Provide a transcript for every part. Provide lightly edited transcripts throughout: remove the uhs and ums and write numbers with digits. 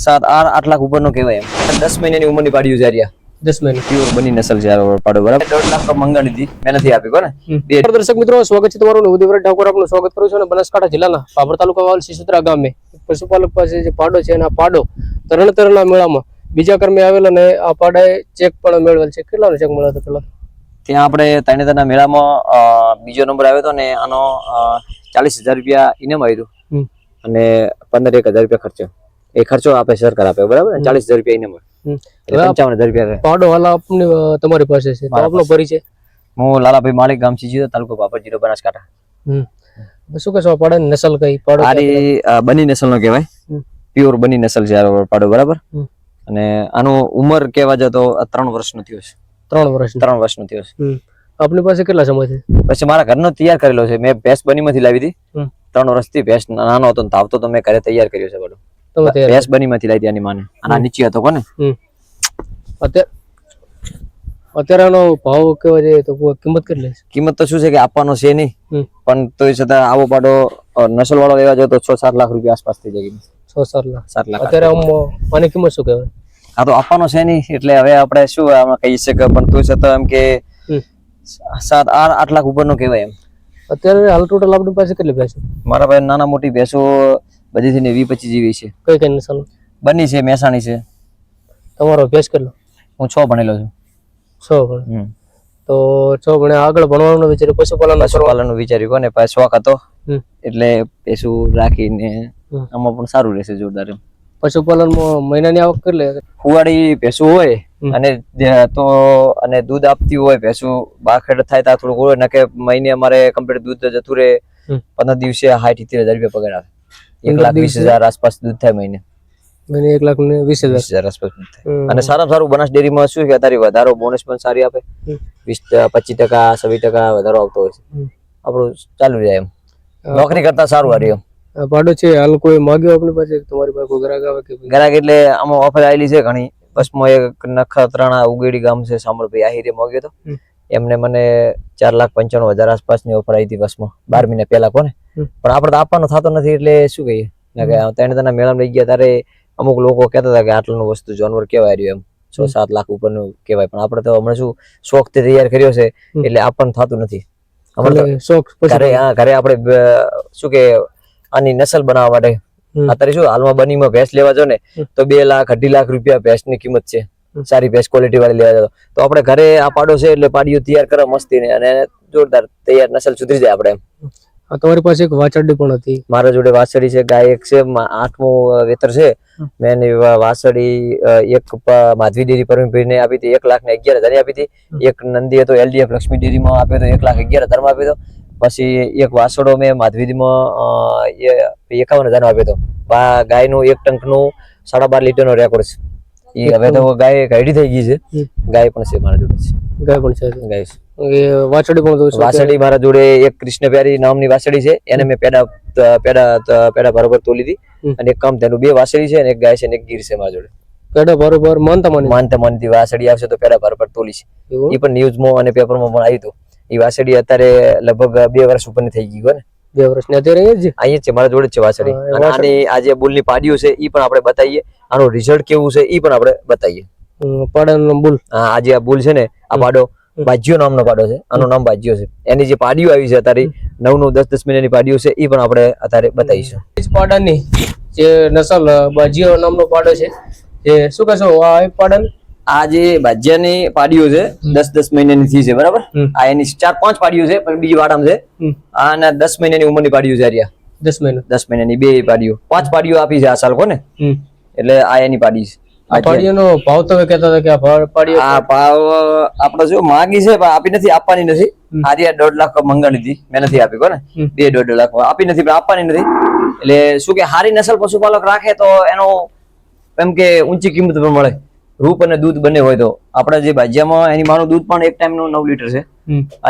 7-8 લાખ ઉપરનો કહેવાય એમ 10 મહિનાની ઉંમરની પાડ્યું છે આર્યા 10 મહિના પ્યોર બની નસલ છે પાડો બરાબર 1.5 લાખ તો મંગાણી હતી મેં નથી આપી કોને દર્શક મિત્રો સ્વાગત છે તમારું ઉદયવર ઠાકોર આપનું સ્વાગત કરું છું અને બનાસકાંઠા જિલ્લાના પાપડ તાલુકા આવેલ સિસોદરા ગામે પશુપાલક પાસે જે પાડો છે અને આ પાડો તરણતરના મેળામાં બીજા કર્મે આવેલ અને આ પાડાએ ચેક પણ મેળવેલ છે કેટલાનો ચેક મળ્યો હતો પેલા ત્યાં આપણે તરણેતરના મેળામાં બીજો નંબર આવ્યો હતો ને આનો 40,000 રૂપિયા ઇનામ આવ્યું હતું અને 15,000 રૂપિયા ખર્ચો એ ખર્ચો આપે સરકાર આપે બરાબર 40,000 રૂપિયા ઇનામ 55,000 રૂપિયા પાડો હાલ આપની તમારી પાસે છે તો આપનો પરિચય હું લાલાભાઈ માલિક ગામ ચીજી તાલુકો પાપડ જિલ્લો બનાસકાંઠા શું કહેશો પાડાની નસલ કઈ પાડો આ બની નસલનો કહેવાય પ્યોર બની નસલ છે આ પાડો બરાબર અને આનું ઉંમર કહેવા જતો 3 વર્ષનો થયો છે 3 વર્ષનો થયો છે આપની પાસે કેટલા સમયથી પછી મારા ઘરનો તૈયાર કરેલો છે મેં ભેંસ બનીમાંથી લાવી હતી 3 વર્ષથી ભેંસ નાનો હતો ને આવતો તો મેં ઘરે તૈયાર કર્યો છે બધું ભેંસ બનીમાંથી લાવી આની માને આના નીચે હતો કોને અત્યારે આનો ભાવ કેવો છે તો કિંમત કેટલી છે કિંમત તો શું છે કે આપવાનો છે નહીં પણ તોય છતાં આવો પાડો નસલ વાળો લેવા જાય તો 6-7 લાખ રૂપિયા આસપાસ થઈ જાય 6-7 લાખ અત્યારે આની કિંમત શું કહેવાય આ તો આપવાનો છે નહીં એટલે હવે આપણે શું આમાં કહી શકીએ પણ તોય છતાં એમ કે 7-8 લાખ ઉપરનો કહેવાય એમ અત્યારે હાલ ટોટલ આપણી પાસે કેટલી ભેંસો મારા પાસે નાના મોટી ભેંસો બધી થઈને 20-25 જેવી છે કઈ કઈ નસલ બની છે મહેસાણી છે તમારો ભેંસ કેટલો હું 6 ભણેલો છું 6 ભણ તો 6 ભણે આગળ ભણવાનું વિચાર્યું પશુપાલનનું વિચાર્યું કોને પાસે શોખ હતો એટલે ભેંસું રાખીને આમાં પણ સારું રહેશે જોરદાર એમ પશુપાલનમાં મહિનાની આવક કેટલી ફુવાડી ભેંસું હોય અને તો અને દૂધ આપતી હોય ભેંસું બાખેડ થાય તો થોડુંક હોય ને કે મહિને અમારે કમ્પ્લીટ દૂધ જતું રહે 15 દિવસે 60-70,000 રૂપિયા પગાર આવે 1,20,000 આસપાસ દૂધ થાય મહિને 1,20,000 આસપાસ દૂધ થાય અને સારામાં સારું બનાસ ડેરીમાં શું કે અત્યારે વધારો બોનસ પણ સારી આપે 20-25% 26% વધારો આવતો હોય છે આપણું ચાલુ જાય એમ નોકરી કરતા સારું હારી એમ પાડો છે હાલ કોઈ માંગ્યો આપણી પાસે તમારી પાસે કોઈ ગ્રાહક આવે કે ગ્રાહક એટલે આમાં ઓફર આવેલી છે ઘણી બસમાં એક નખત્રાણા ઉગેડી ગામ છે સાંભળભાઈ આહિરે માંગ્યો હતો એમને મને 4,95,000 આસપાસની ઓફર આવી હતી બસમાં 12 મહિના પહેલા કોને પણ આપણે તો આપવાનો થતો નથી એટલે શું કહીએ તરણેતરના મેળામાં લઈ ગયા ત્યારે અમુક લોકો કહેતા હતા કે આટલું વસ્તુ જાનવર કેવાય રહ્યું એમ 6-7 લાખ ઉપરનું કહેવાય પણ આપણે તો હમણાં શું શોખ થી તૈયાર કર્યો છે એટલે આપણને થતું નથી ઘરે આપણે શું કે આની નસલ બનાવવા માટે અત્યારે શું હાલમાં બનીમાં ભેંસ લેવા જો ને તો 2 લાખ 2.5 લાખ રૂપિયા ભેંસની કિંમત છે સારી ભેંસ ક્વોલિટી વાળી લેવા જાવ તો આપણે ઘરે આ પાડો છે એટલે પાડીઓ તૈયાર કરવા મસ્તી ને અને જોરદાર તૈયાર નસલ સુધરી જાય આપણે એમ તમારી પાસે એક વાછરડી પણ હતી મારા જોડે વાછડી છે ગાય એક છે 8મું વેતર છે મેં વાછડી એક માધવી ડેરી પરવીનભાઈ ને આપી હતી 1,11,000 આપી હતી એક નંદી હતો LDF લક્ષ્મી ડેરીમાં આપ્યો તો 1,11,000 માં આપ્યો હતો પછી એક વાસડો મેં માધવીમાં 51,000 આપ્યો હતો ગાયનું 1 ટંકનું 12.5 લીટરનો રેકોર્ડ છે એ હવે તો ગાય ગાડી થઈ ગઈ છે ગાય પણ છે મારા જોડે ગાય પણ છે ગાય છે વાછડી પણ વાછડી મારા જોડે એક કૃષ્ણ પ્યારી નામની વાછડી છે એને મેં પેડા બરોબર તોલી હતી અને એક કામ તેનું 2 વાછડી છે અને એક ગાય છે અને એક ગીર છે મારા જોડે પેડા બરોબર માનતા માનતી વાછડી આવશે તો પેડા બરોબર તોલી છે એ પણ ન્યૂઝમાં અને પેપરમાં પણ આવી હતું એ વાછડી અત્યારે લગભગ 2 વર્ષ ઉપરની થઈ ગઈ ને 2 વર્ષની અત્યારે અહીંયા છે મારા જોડે જ છે વાછડી અને આની આ જે બુલની પાડીઓ છે એ પણ આપણે બતાવીએ આનું રિઝલ્ટ કેવું છે એ પણ આપણે બતાવીએ પાડાનો બુલ આજે આ બુલ છે ને આ પાડો બાજ્યો નામનો પાડો છે આનું નામ બાજ્યો છે એની જે પાડીઓ આવી છે અત્યારે 9-10 મહિનાની પાડીઓ છે એ પણ આપણે અત્યારે બતાવીશું પાડાની જે નસલ બાજ્યો નામનો પાડો છે જે શું કહેશો આ પાડાની આ જે બાજ્યાની પાડીઓ છે 10 મહિનાની થી છે બરાબર આ એની 4-5 પાડીઓ છે પણ બીજી વાડામાં છે આના 10 મહિનાની ઉંમરની પાડીઓ છે આર્યા 10 મહિનાની 2 પાડીઓ 5 પાડીઓ આપી છે આ સાલ કોને એટલે આ એની પાડી છે આ પાડીઓનો ભાવ તો કહેતા હતા કે આ પાડીઓ આ ભાવ આપણે જો માંગી છે પણ આપી નથી આપવાની નથી આજે 1.5 લાખ મંગાણી હતી મેં નથી આપી કોને 2.5 લાખ આપી નથી પણ આપવાની નથી એટલે શું કે હારી નસલ પશુપાલક રાખે તો એનો એમ કે ઊંચી કિંમત પણ મળે રૂપ અને દૂધ બંને હોય તો આપણે જે ભાજ્યામાં એની માનું દૂધ પણ એક ટાઈમનું 9 લીટર છે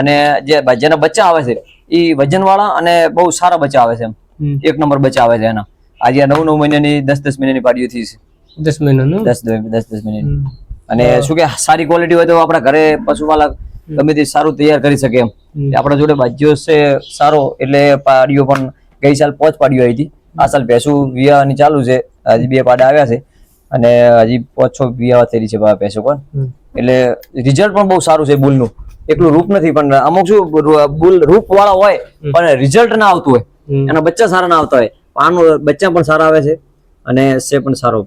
અને જે ભાજ્યાના બચ્ચા આવે છે એ વજન વાળા અને બહુ સારા બચ્ચા આવે છે એમ 1 નંબર બચ્ચા આવે છે એના આજે 9 મહિનાની 10 મહિનાની પાડીઓ થઈ છે 10 મહિનાનું 10 મહિનાની અને શું કે સારી ક્વોલિટી હોય તો આપણા ઘરે પશુપાલક ગમે તે સારું તૈયાર કરી શકે એમ આપણા જોડે બાજ્યો છે સારો એટલે પાડીઓ પણ ગઈ સાલ 5 પાડીઓ આવી હતી આ સાલ ભેંસું વિયાવાની ચાલુ છે, હજી 2 પાડા આવ્યા છે અને હજી 5-6 વિયાવા થયેલી છે ભેંસો કોણ. એટલે રિઝલ્ટ પણ બહુ સારું છે બુલનું. એકલું રૂપ નથી પણ અમુક શું બુલ રૂપ વાળા હોય પણ રિઝલ્ટ ના આવતું હોય, એના બચ્ચા સારા ના આવતા હોય. આનું બચ્ચા પણ સારા આવે છે અને છે પણ સારો